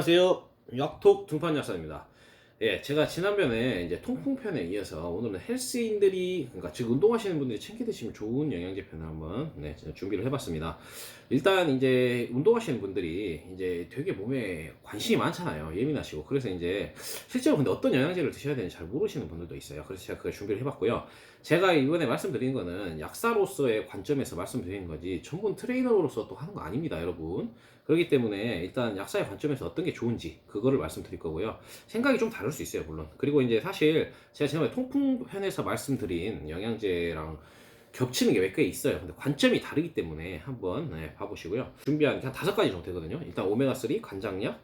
안녕하세요. 약톡 등판 약사입니다. 예, 제가 지난번에 이제 통풍편에 이어서 오늘은 헬스인들이, 그러니까 즉 운동하시는 분들이 챙겨 드시면 좋은 영양제 편을 한번 제가 준비를 해봤습니다. 일단 이제 운동하시는 분들이 이제 되게 몸에 관심이 많잖아요. 예민하시고. 그래서 이제 실제로 근데 어떤 영양제를 드셔야 되는지 잘 모르시는 분들도 있어요. 그래서 제가 그걸 준비를 해봤고요. 제가 이번에 말씀드리는 거는 약사로서의 관점에서 말씀드리는 거지 전문 트레이너로서 또 하는 거 아닙니다, 여러분. 그렇기 때문에 일단 약사의 관점에서 어떤 게 좋은지 그거를 말씀드릴 거고요. 생각이 좀 다를 수 있어요, 물론. 그리고 이제 사실 제가 지난번에 통풍편에서 말씀드린 영양제랑 겹치는 게 몇 개 있어요. 근데 관점이 다르기 때문에 한번 봐보시고요. 준비한 게 한 5가지 정도 되거든요. 일단 오메가3, 간장약,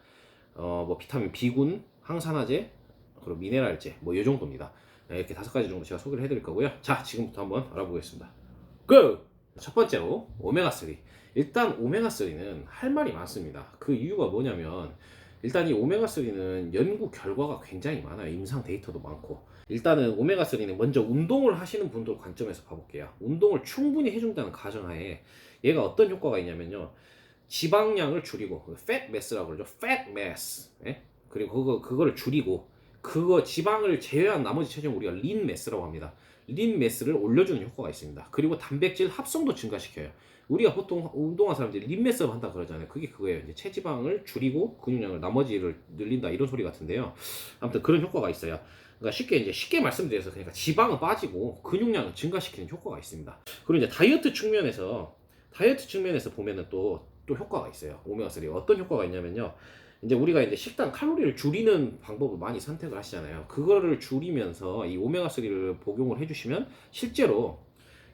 뭐 비타민 B군, 항산화제, 그리고 미네랄제, 뭐 이 정도입니다. 이렇게 5가지 정도 제가 소개를 해드릴 거고요. 자, 지금부터 한번 알아보겠습니다. 고! 첫 번째로 오메가3. 일단 오메가3는 할 말이 많습니다. 그 이유가 뭐냐면 일단 이 오메가3는 연구 결과가 굉장히 많아요. 임상 데이터도 많고. 일단은 오메가3는 먼저 운동을 하시는 분들 관점에서 봐볼게요. 운동을 충분히 해준다는 가정하에 얘가 어떤 효과가 있냐면요. 지방량을 줄이고 fat mass라고 그러죠. fat mass. 예? 그리고 그거를 줄이고 그거 지방을 제외한 나머지 체중 우리가 lean mass라고 합니다. lean mass를 올려주는 효과가 있습니다. 그리고 단백질 합성도 증가시켜요. 우리가 보통 운동한 사람들이 lean mass 한다 그러잖아요. 그게 그거예요. 이제 체지방을 줄이고 근육량을 나머지를 늘린다 이런 소리 같은데요. 아무튼 그런 효과가 있어요. 그러니까 쉽게 말씀드려서 그러니까 지방은 빠지고 근육량을 증가시키는 효과가 있습니다. 그리고 이제 다이어트 측면에서 보면은 또 효과가 있어요. 오메가3 어떤 효과가 있냐면요. 이제 우리가 이제 식단 칼로리를 줄이는 방법을 많이 선택을 하시잖아요. 그거를 줄이면서 이 오메가3를 복용을 해주시면 실제로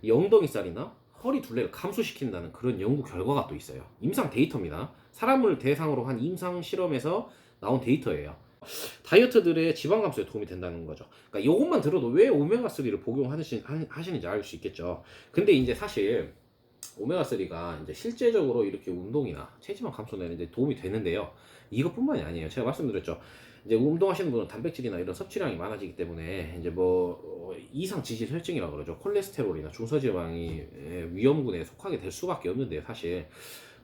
이 엉덩이살이나 허리 둘레를 감소시킨다는 그런 연구 결과가 또 있어요. 임상 데이터입니다. 사람을 대상으로 한 임상 실험에서 나온 데이터예요. 다이어트들의 지방 감소에 도움이 된다는 거죠. 그러니까 이것만 들어도 왜 오메가3를 복용하시는지 알 수 있겠죠. 근데 이제 사실 오메가3가 이제 실제적으로 이렇게 운동이나 체지방 감소에 이제 도움이 되는데요. 이것뿐만이 아니에요. 제가 말씀드렸죠. 이제 운동하시는 분은 단백질이나 이런 섭취량이 많아지기 때문에 이제 뭐 이상 지질 혈증이라고 그러죠. 콜레스테롤이나 중서지방이 위험군에 속하게 될 수밖에 없는데요. 사실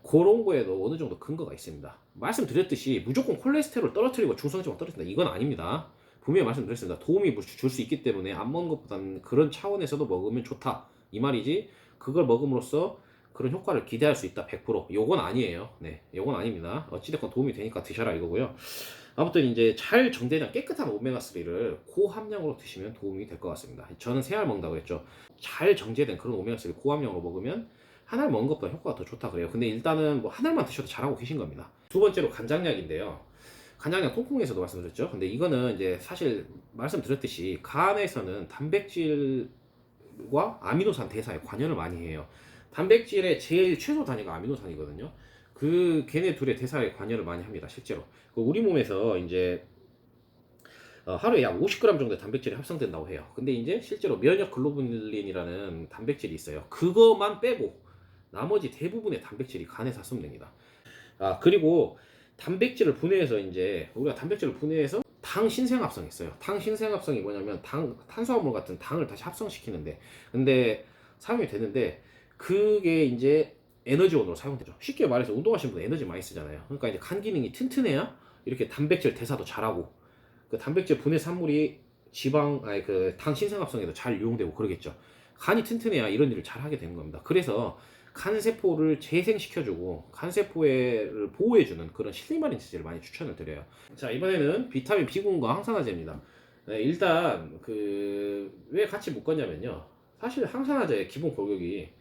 그런 거에도 어느 정도 근거가 있습니다. 말씀드렸듯이 무조건 콜레스테롤 떨어뜨리고 중성지방 떨어뜨린다 이건 아닙니다. 분명히 말씀드렸습니다. 도움이 줄 수 있기 때문에 안 먹는 것보다는 그런 차원에서도 먹으면 좋다 이 말이지. 그걸 먹음으로써 그런 효과를 기대할 수 있다 100%. 요건 아니에요. 네, 요건 아닙니다. 어찌됐건 도움이 되니까 드셔라 이거고요. 아무튼 이제 잘 정제된 깨끗한 오메가3를 고함량으로 드시면 도움이 될 것 같습니다. 저는 3알 먹는다고 했죠. 잘 정제된 그런 오메가3 고함량으로 먹으면 한 알 먹은 것보다 효과가 더 좋다 그래요. 근데 일단은 뭐 한 알만 드셔도 잘하고 계신 겁니다. 두 번째로 간장약인데요. 간장약 통풍에서도 말씀드렸죠. 근데 이거는 이제 사실 말씀드렸듯이 간에서는 단백질과 아미노산 대사에 관여를 많이 해요. 단백질의 제일 최소 단위가 아미노산이거든요. 그 걔네 둘의 대사에 관여를 많이 합니다. 실제로 우리 몸에서 이제 하루에 약 50g 정도의 단백질이 합성된다고 해요. 근데 이제 실제로 면역 글로불린이라는 단백질이 있어요. 그것만 빼고 나머지 대부분의 단백질이 간에서 합성됩니다. 그리고 단백질을 분해해서 이제 우리가 단백질을 분해해서 당 신생합성이 있어요. 당 신생합성이 뭐냐면 탄수화물 같은 당을 다시 합성시키는데 근데 사용이 되는데 그게 이제 에너지원으로 사용되죠. 쉽게 말해서 운동하시는 분 에너지 많이 쓰잖아요. 그러니까 이제 간 기능이 튼튼해야 이렇게 단백질 대사도 잘하고 그 단백질 분해 산물이 그 당 신생합성에도 잘 이용되고 그러겠죠. 간이 튼튼해야 이런 일을 잘 하게 되는 겁니다. 그래서 간세포를 재생시켜주고 간세포를 보호해주는 그런 실리마린 치즈를 많이 추천을 드려요. 자, 이번에는 비타민 B군과 항산화제입니다. 일단 왜 같이 묶었냐면요. 사실 항산화제의 기본 골격이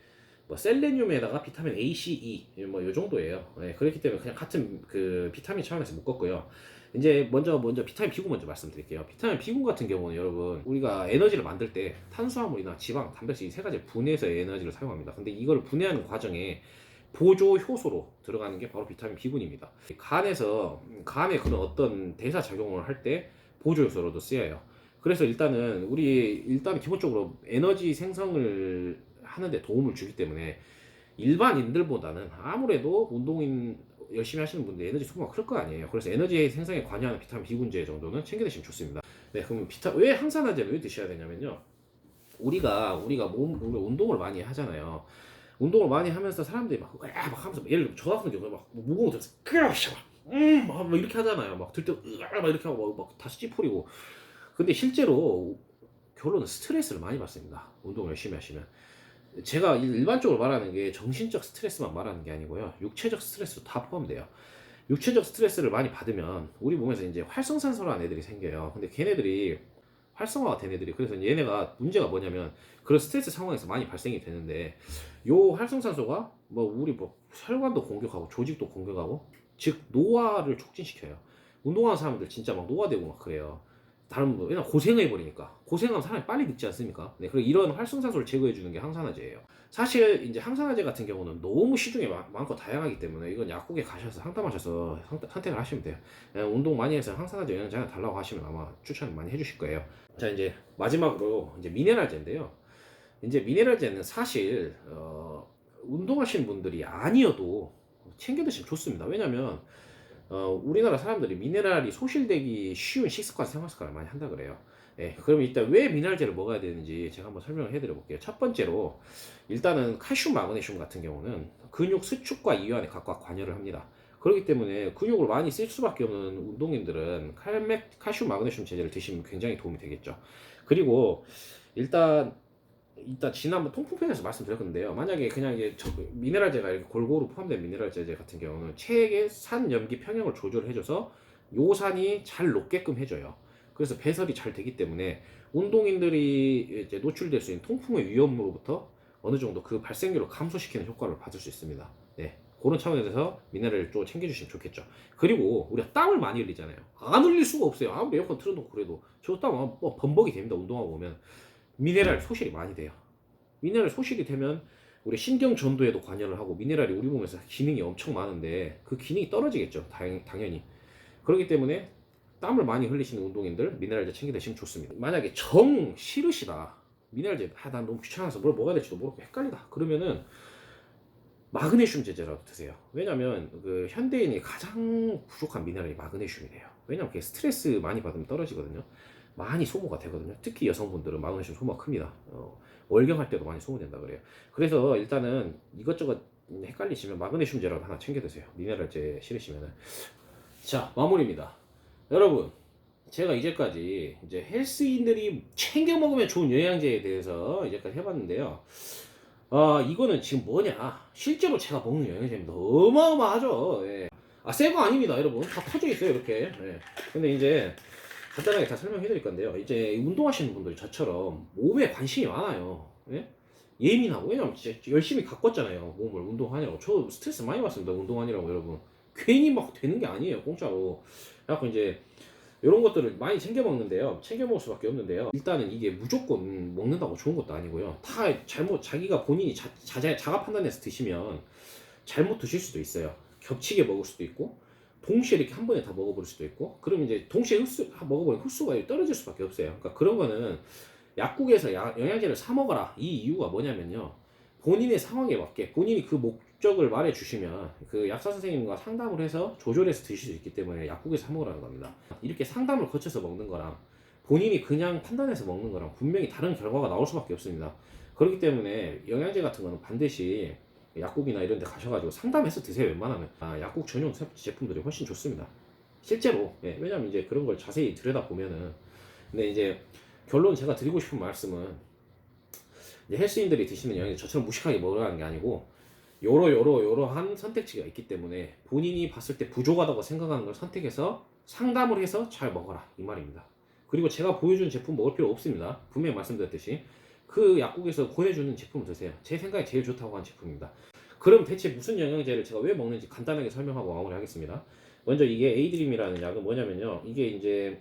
뭐 셀레늄에다가 비타민 A, C, E 뭐 요 정도예요. 그렇기 때문에 그냥 같은 그 비타민 차원에서 묶었고요. 이제 먼저 비타민 B군 먼저 말씀드릴게요. 비타민 B군 같은 경우는 여러분 우리가 에너지를 만들 때 탄수화물이나 지방, 단백질 이 세 가지 분해해서 에너지를 사용합니다. 근데 이걸 분해하는 과정에 보조 효소로 들어가는 게 바로 비타민 B군입니다. 간에 그런 어떤 대사 작용을 할 때 보조 요소로도 쓰여요. 그래서 일단은 기본적으로 에너지 생성을 하는데 도움을 주기 때문에 일반인들보다는 아무래도 운동인 열심히 하시는 분들 에너지 소모가 클 거 아니에요. 그래서 에너지 생성에 관여하는 비타민 B군제 정도는 챙겨 드시면 좋습니다. 네, 그럼 왜 항산화제를 왜 드셔야 되냐면요. 우리가 운동을 많이 하잖아요. 운동을 많이 하면서 사람들이 막 하면서 예를 들어 저 같은 경우는 막 무거운 거 들어서 막 이렇게 하잖아요. 막 들 때 으아 막 이렇게 하고 막 다시 찌푸리고. 근데 실제로 결론은 스트레스를 많이 받습니다. 운동을 열심히 하시면. 제가 일반적으로 말하는 게 정신적 스트레스만 말하는 게 아니고요. 육체적 스트레스도 다 포함돼요. 육체적 스트레스를 많이 받으면 우리 몸에서 이제 활성산소라는 애들이 생겨요. 근데 걔네들이 활성화가 된 애들이, 그래서 얘네가 문제가 뭐냐면 그런 스트레스 상황에서 많이 발생이 되는데, 요 활성산소가 뭐 우리 뭐 혈관도 공격하고 조직도 공격하고, 즉 노화를 촉진시켜요. 운동하는 사람들 진짜 막 노화되고 막 그래요. 다른 뭐 왜냐면 고생해 버리니까. 고생하면 사람이 빨리 늙지 않습니까? 네, 그리고 이런 활성산소를 제거해 주는 게 항산화제예요. 사실 이제 항산화제 같은 경우는 너무 시중에 많고 다양하기 때문에 이건 약국에 가셔서 상담하셔서 선택을 하시면 돼요. 운동 많이 해서 항산화제 영양제 달라고 하시면 아마 추천 많이 해주실 거예요. 자, 이제 마지막으로 이제 미네랄제인데요. 이제 미네랄제는 사실 운동하시는 분들이 아니어도 챙겨 드시면 좋습니다. 왜냐면 우리나라 사람들이 미네랄이 소실되기 쉬운 식습관, 생활 습관을 많이 한다 그래요. 예, 그럼 일단 왜 미네랄제를 먹어야 되는지 제가 한번 설명을 해드려 볼게요. 첫 번째로 일단은 칼슘, 마그네슘 같은 경우는 근육 수축과 이완에 각각 관여를 합니다. 그렇기 때문에 근육을 많이 쓸 수밖에 없는 운동인들은 칼슘, 마그네슘 제제를 드시면 굉장히 도움이 되겠죠. 그리고 일단 지난번 통풍편에서 말씀드렸는데요. 만약에 그냥 이게 미네랄제가 이렇게 골고루 포함된 미네랄제 같은 경우는 체액의 산 염기 평형을 조절해줘서 요산이 잘 녹게끔 해줘요. 그래서 배설이 잘 되기 때문에 운동인들이 이제 노출될 수 있는 통풍의 위험으로부터 어느 정도 그 발생률을 감소시키는 효과를 받을 수 있습니다. 네. 그런 차원에서 미네랄을 좀 챙겨주시면 좋겠죠. 그리고 우리가 땀을 많이 흘리잖아요. 안 흘릴 수가 없어요. 아무리 에어컨 틀어놓고 그래도 저 땀 범벅이 됩니다. 운동하고 오면. 미네랄 소실이 많이 돼요. 미네랄 소실이 되면 우리 신경 전도에도 관여를 하고, 미네랄이 우리 몸에서 기능이 엄청 많은데 그 기능이 떨어지겠죠. 당연히. 그렇기 때문에 땀을 많이 흘리시는 운동인들 미네랄제 챙겨 드시면 좋습니다. 만약에 정 싫으시다, 미네랄제 난 너무 귀찮아서 뭘 먹어야 될지도 모르고 헷갈리다, 그러면은 마그네슘 제제라도 드세요. 왜냐면 그 현대인이 가장 부족한 미네랄이 마그네슘이래요. 왜냐면 그게 스트레스 많이 받으면 떨어지거든요. 많이 소모가 되거든요. 특히 여성분들은 마그네슘 소모가 큽니다. 월경할 때도 많이 소모된다 그래요. 그래서 일단은 이것저것 헷갈리시면 마그네슘제라도 하나 챙겨 드세요. 미네랄제 싫으시면은. 자, 마무리입니다. 여러분, 제가 이제까지 이제 헬스인들이 챙겨 먹으면 좋은 영양제에 대해서 이제까지 해봤는데요. 이거는 지금 뭐냐? 실제로 제가 먹는 영양제입니다. 어마어마하죠. 예. 새 거 아닙니다, 여러분. 다 퍼져 있어요, 이렇게. 예. 근데 이제 간단하게 다 설명해 드릴 건데요. 이제 운동하시는 분들이 저처럼 몸에 관심이 많아요. 예? 예민하고. 왜냐면 진짜 열심히 가꿨잖아요, 몸을 운동하냐고. 저 스트레스 많이 받습니다, 운동하느라고, 여러분. 괜히 막 되는 게 아니에요, 공짜로. 그래갖고 이제 이런 것들을 많이 챙겨 먹는데요. 챙겨 먹을 수밖에 없는데요. 일단은 이게 무조건 먹는다고 좋은 것도 아니고요. 다 자기가 본인이 자가 판단해서 드시면 잘못 드실 수도 있어요. 겹치게 먹을 수도 있고, 동시에 이렇게 한 번에 다 먹어버릴 수도 있고, 그러면 이제 동시에 먹어버리면 흡수가 떨어질 수밖에 없어요. 그러니까 그런 거는 약국에서 영양제를 사 먹어라, 이 이유가 뭐냐면요. 본인의 상황에 맞게 본인이 그 목적을 말해 주시면 그 약사 선생님과 상담을 해서 조절해서 드실 수 있기 때문에 약국에서 사 먹으라는 겁니다. 이렇게 상담을 거쳐서 먹는 거랑 본인이 그냥 판단해서 먹는 거랑 분명히 다른 결과가 나올 수밖에 없습니다. 그렇기 때문에 영양제 같은 거는 반드시 약국이나 이런 데 가셔가지고 상담해서 드세요. 웬만하면 약국 전용 제품들이 훨씬 좋습니다. 실제로. 예, 왜냐면 이제 그런 걸 자세히 들여다보면은. 근데 이제 결론 제가 드리고 싶은 말씀은, 이제 헬스인들이 드시는 영양제 저처럼 무식하게 먹으라는 게 아니고, 여러한 선택지가 있기 때문에 본인이 봤을 때 부족하다고 생각하는 걸 선택해서 상담을 해서 잘 먹어라, 이 말입니다. 그리고 제가 보여준 제품 먹을 필요 없습니다. 분명히 말씀드렸듯이 그 약국에서 보내주는 제품을 드세요. 제 생각에 제일 좋다고 한 제품입니다. 그럼 대체 무슨 영양제를 제가 왜 먹는지 간단하게 설명하고 마무리하겠습니다. 먼저 이게 에이드림이라는 약은 뭐냐면요. 이게 이제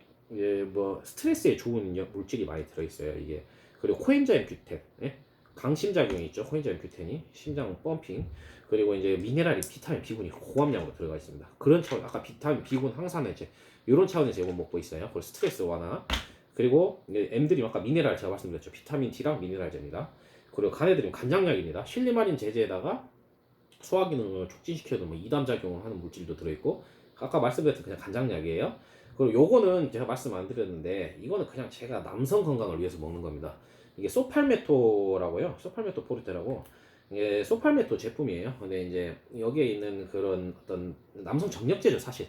뭐 스트레스에 좋은 물질이 많이 들어있어요. 이게. 그리고 코엔자임 큐텐, 예? 강심작용이 있죠. 코엔자임 큐텐이 심장 펌핑. 그리고 이제 미네랄이 비타민 B군이 고함량으로 들어가 있습니다. 그런 차원, 아까 비타민 B군 항산화제 이런 차원에서 이거 먹고 있어요. 그리고 스트레스 완화. 그리고 M들이 아까 미네랄 제가 말씀드렸죠. 비타민 D랑 미네랄제입니다. 그리고 간에들은 간장약입니다. 실리마린 제제에다가 소화 기능을 촉진시켜도 뭐 이담 작용을 하는 물질도 들어있고, 아까 말씀드렸던 그냥 간장약이에요. 그리고 요거는 제가 말씀 안 드렸는데, 이거는 그냥 제가 남성 건강을 위해서 먹는 겁니다. 이게 소팔메토라고요. 소팔메토 포르테라고. 이게 소팔메토 제품이에요. 근데 이제 여기에 있는 그런 어떤 남성 정력제죠, 사실.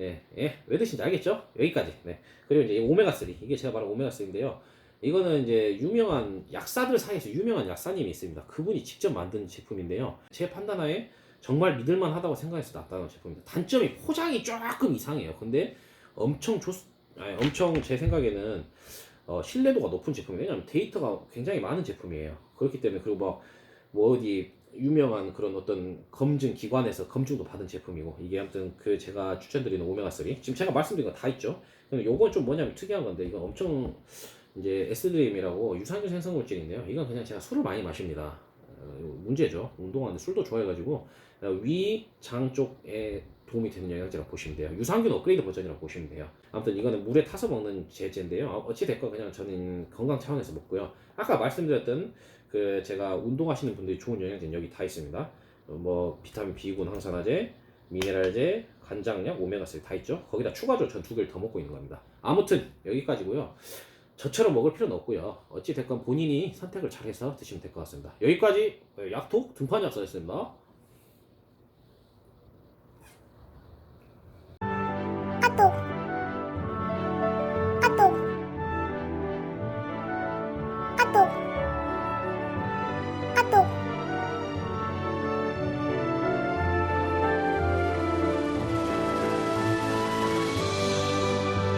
예, 예, 왜 드신지 알겠죠? 여기까지. 네. 그리고 이제 오메가3. 이게 제가 말한 오메가3인데요. 이거는 이제 유명한 약사들 사이에서 유명한 약사님이 있습니다. 그분이 직접 만든 제품인데요. 제 판단하에 정말 믿을만 하다고 생각해서 놨다는 제품입니다. 단점이 포장이 조금 이상해요. 근데 엄청 엄청 제 생각에는 신뢰도가 높은 제품이에요. 왜냐하면 데이터가 굉장히 많은 제품이에요. 그렇기 때문에 그리고 뭐 어디 유명한 그런 어떤 검증 기관에서 검증도 받은 제품이고 이게 아무튼 그 제가 추천드리는 오메가3 지금 제가 말씀드린 거 다 있죠. 근데 요건 좀 뭐냐면 특이한 건데 이건 엄청 이제 에스드림이라고 유산균 생성물질인데요. 이건 그냥 제가 술을 많이 마십니다. 문제죠. 운동하는데 술도 좋아해가지고 위, 장 쪽에 도움이 되는 영양제라고 보시면 돼요. 유산균 업그레이드 버전이라고 보시면 돼요. 아무튼 이거는 물에 타서 먹는 제제인데요. 어찌됐건 그냥 저는 건강 차원에서 먹고요. 아까 말씀드렸던 그 제가 운동하시는 분들이 좋은 영양제는 여기 다 있습니다. 뭐 비타민 B군 항산화제, 미네랄제, 간장약, 오메가3 다 있죠. 거기다 추가적으로 전 2개를 더 먹고 있는 겁니다. 아무튼 여기까지고요. 저처럼 먹을 필요는 없고요. 어찌 됐건 본인이 선택을 잘해서 드시면 될 것 같습니다. 여기까지 약톡 등판약사였습니다.